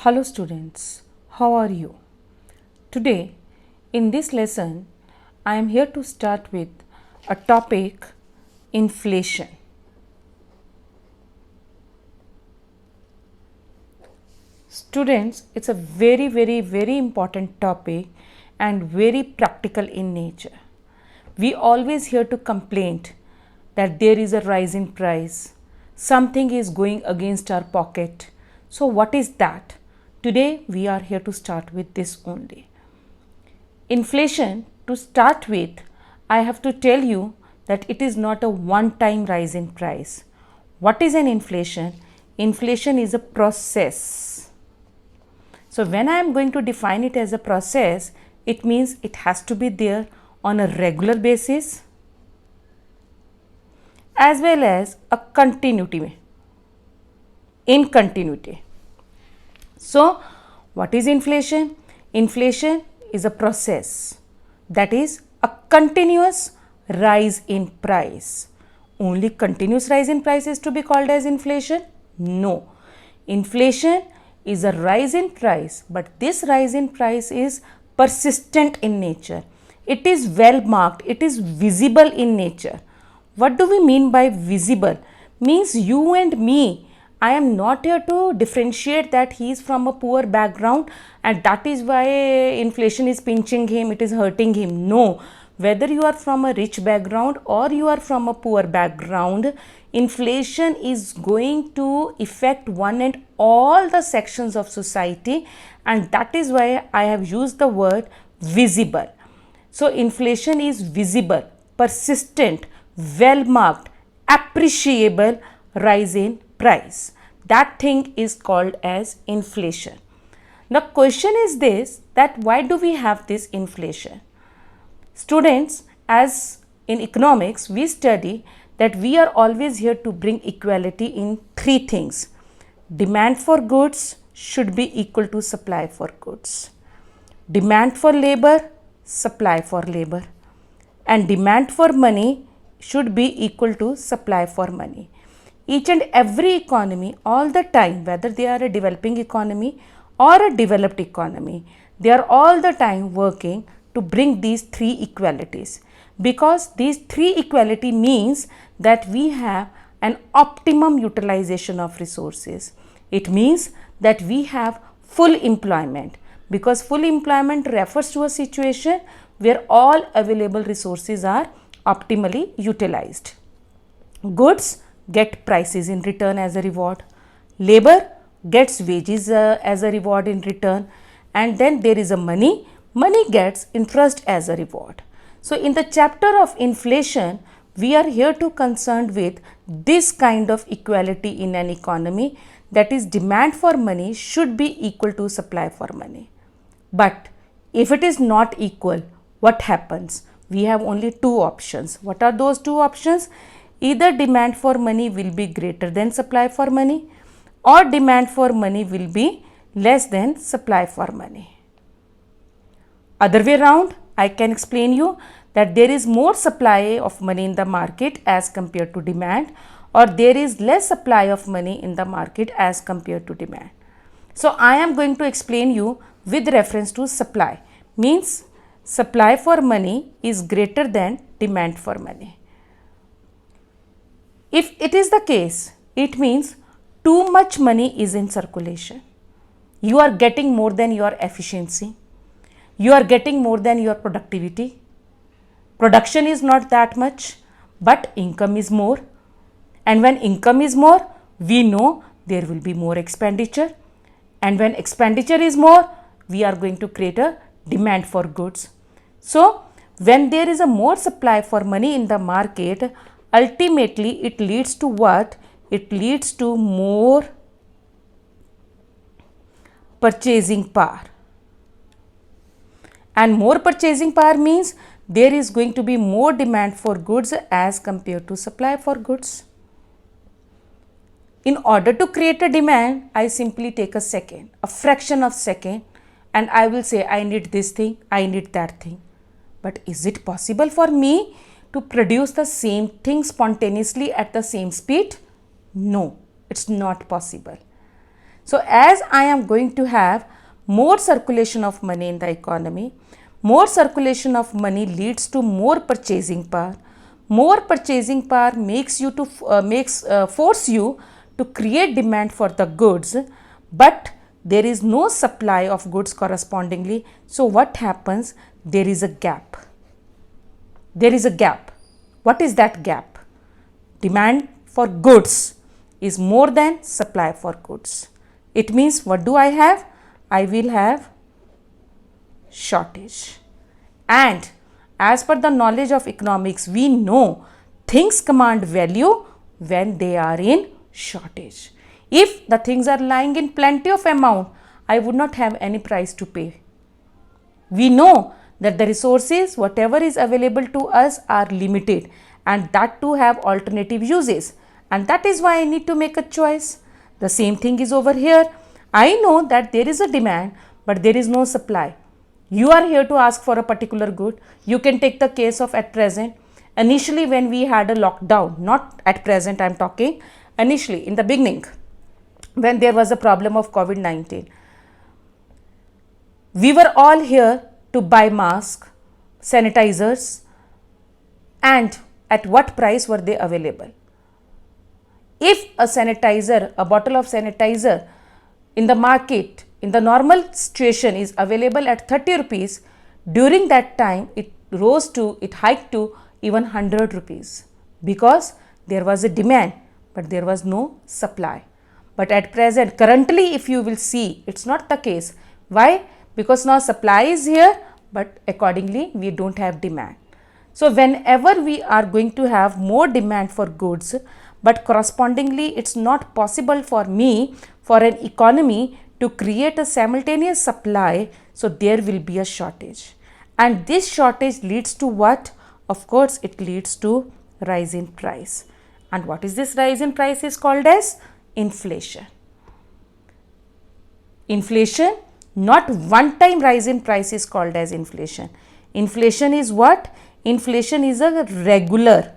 Hello students, how are you? Today in this lesson I am here to start with a topic, inflation. Students, it's a very important topic and very practical in nature. We always hear to complain that there is a rise in price, something is going against our pocket. So what is that? Today we are here to start with this only. Inflation, to start with, I have to tell you that it is not a one-time rise in price. What is an inflation? Inflation is a process. So when I am going to define it as a process, it means it has to be there on a regular basis as well as a continuity, in continuity. So what is inflation? Inflation is a process, that is a continuous rise in price. Only continuous rise in price is to be called as inflation? No. Inflation is a rise in price, but this rise in price is persistent in nature. It is well marked, it is visible in nature. What do we mean by visible? Means you and me, I am not here to differentiate that he is from a poor background and that is why inflation is pinching him, it is hurting him. No, whether you are from a rich background or you are from a poor background, inflation is going to affect one and all the sections of society, and that is why I have used the word visible. So inflation is visible, persistent, well marked, appreciable rise in price. That thing is called as inflation. Now question is this, that why do we have this inflation? Students, as in economics we study that we are always here to bring equality in three things. Demand for goods should be equal to supply for goods. Demand for labor, supply for labor. And demand for money should be equal to supply for money. Each and every economy, all the time, whether they are a developing economy or a developed economy, they are all the time working to bring these three equalities, because these three equality means that we have an optimum utilization of resources. It means that we have full employment, because full employment refers to a situation where all available resources are optimally utilized. Goods get prices in return as a reward. Labor gets wages as a reward in return. And then there is a money. Money gets interest as a reward. So in the chapter of inflation, we are here to concerned with this kind of equality in an economy, that is demand for money should be equal to supply for money. But if it is not equal, what happens? We have only two options. What are those two options? Either demand for money will be greater than supply for money, or demand for money will be less than supply for money. Other way around, I can explain you that there is more supply of money in the market as compared to demand, or there is less supply of money in the market as compared to demand. So I am going to explain you with reference to supply. Means supply for money is greater than demand for money. If it is the case, it means too much money is in circulation. You are getting more than your efficiency. You are getting more than your productivity. Production is not that much, but income is more. And when income is more, we know there will be more expenditure. And when expenditure is more, we are going to create a demand for goods. So when there is a more supply for money in the market, ultimately it leads to what? It leads to more purchasing power. And more purchasing power means there is going to be more demand for goods as compared to supply for goods. In order to create a demand, I simply take a second, a fraction of second, and I will say I need this thing, I need that thing. But is it possible for me to produce the same thing spontaneously at the same speed? No, it's not possible. So as I am going to have more circulation of money in the economy, more circulation of money leads to more purchasing power. More purchasing power makes you to force you to create demand for the goods, but there is no supply of goods correspondingly. So what happens? There is a gap. There is a gap. What is that gap? Demand for goods is more than supply for goods. It means what do I have? I will have shortage. And as per the knowledge of economics, we know things command value when they are in shortage. If the things are lying in plenty of amount, I would not have any price to pay. We know that the resources, whatever is available to us, are limited, and that too have alternative uses, and that is why I need to make a choice. The same thing is over here. I know that there is a demand, but there is no supply. You are here to ask for a particular good. You can take the case of at present. Initially, when we had a lockdown, not at present I am talking, initially in the beginning, when there was a problem of COVID-19, we were all here to buy masks, sanitizers, and at what price were they available? If a sanitizer, a bottle of sanitizer in the market, in the normal situation is available at 30 rupees, during that time it hiked to even 100 rupees, because there was a demand but there was no supply. But at present, currently, if you will see, it's not the case. Why? Because now supply is here, but accordingly we don't have demand. So whenever we are going to have more demand for goods, but correspondingly it's not possible for me, for an economy, to create a simultaneous supply, so there will be a shortage. And this shortage leads to what? Of course, it leads to rise in price. And what is this rise in price is called as inflation. Inflation, not one time rise in price is called as inflation. Inflation is what? Inflation is a regular,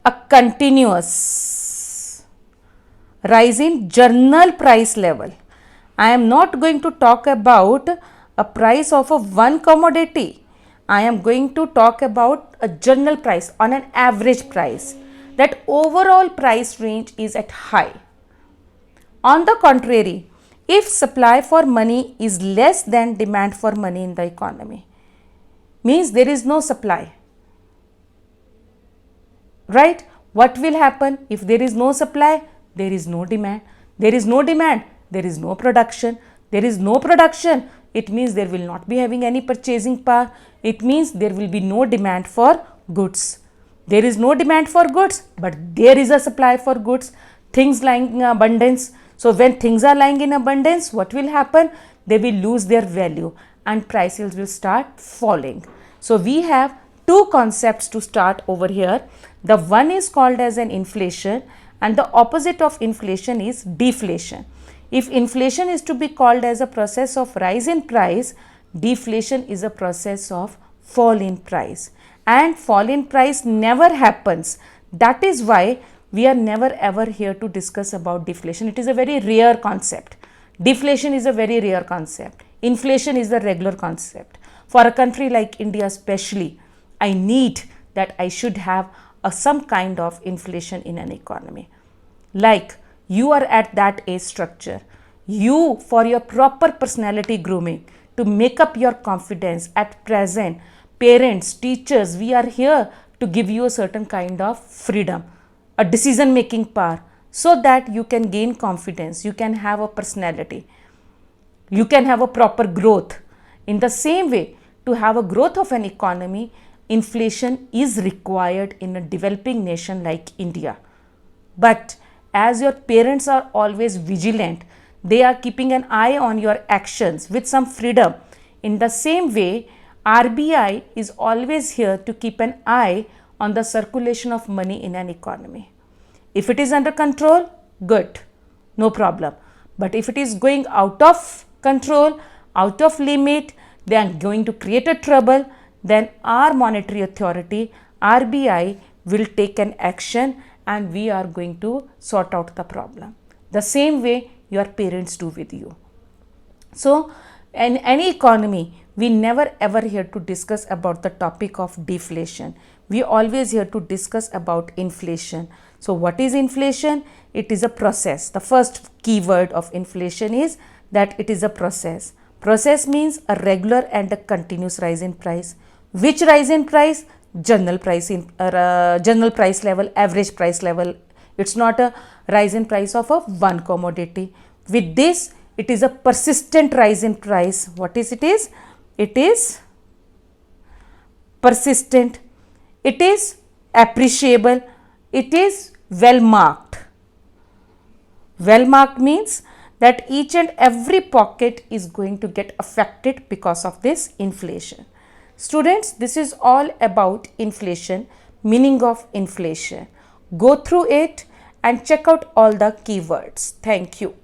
a continuous rise in general price level. I am not going to talk about a price of a one commodity. I am going to talk about a general price, on an average price. That overall price range is at high. On the contrary, if supply for money is less than demand for money in the economy, means there is no supply, right? What will happen? If there is no supply, there is no demand. There is no demand, there is no production. There is no production, it means there will not be having any purchasing power. It means there will be no demand for goods. There is no demand for goods, but there is a supply for goods. Things lying in abundance. So when things are lying in abundance, what will happen? They will lose their value and prices will start falling. So we have two concepts to start over here. The one is called as an inflation, and the opposite of inflation is deflation. If inflation is to be called as a process of rise in price, deflation is a process of fall in price. And fall in price never happens. That is why we are never ever here to discuss about deflation. It is a very rare concept. Deflation is a very rare concept. Inflation is a regular concept. For a country like India especially, I need that I should have some kind of inflation in an economy. Like you are at that age structure. You, for your proper personality grooming, to make up your confidence at present, parents, teachers, we are here to give you a certain kind of freedom, a decision making power, so that you can gain confidence, you can have a personality, you can have a proper growth. In the same way, to have a growth of an economy, inflation is required in a developing nation like India. But as your parents are always vigilant, they are keeping an eye on your actions with some freedom. In the same way, RBI is always here to keep an eye on the circulation of money in an economy. If it is under control, good, no problem. But if it is going out of control, out of limit, they are going to create a trouble, then our monetary authority, RBI, will take an action and we are going to sort out the problem. the same way your parents do with you. So in any economy, we never ever here to discuss about the topic of deflation. We always here to discuss about inflation. So what is inflation? It is a process. The first keyword of inflation is that it is a process. Process means a regular and a continuous rise in price. Which rise in price? General price level, average price level. It's not a rise in price of a one commodity. With this, it is a persistent rise in price. What is it is? It is persistent. It is appreciable. It is well marked. Well marked means that each and every pocket is going to get affected because of this inflation. Students, this is all about inflation, meaning of inflation. Go through it and check out all the keywords. Thank you.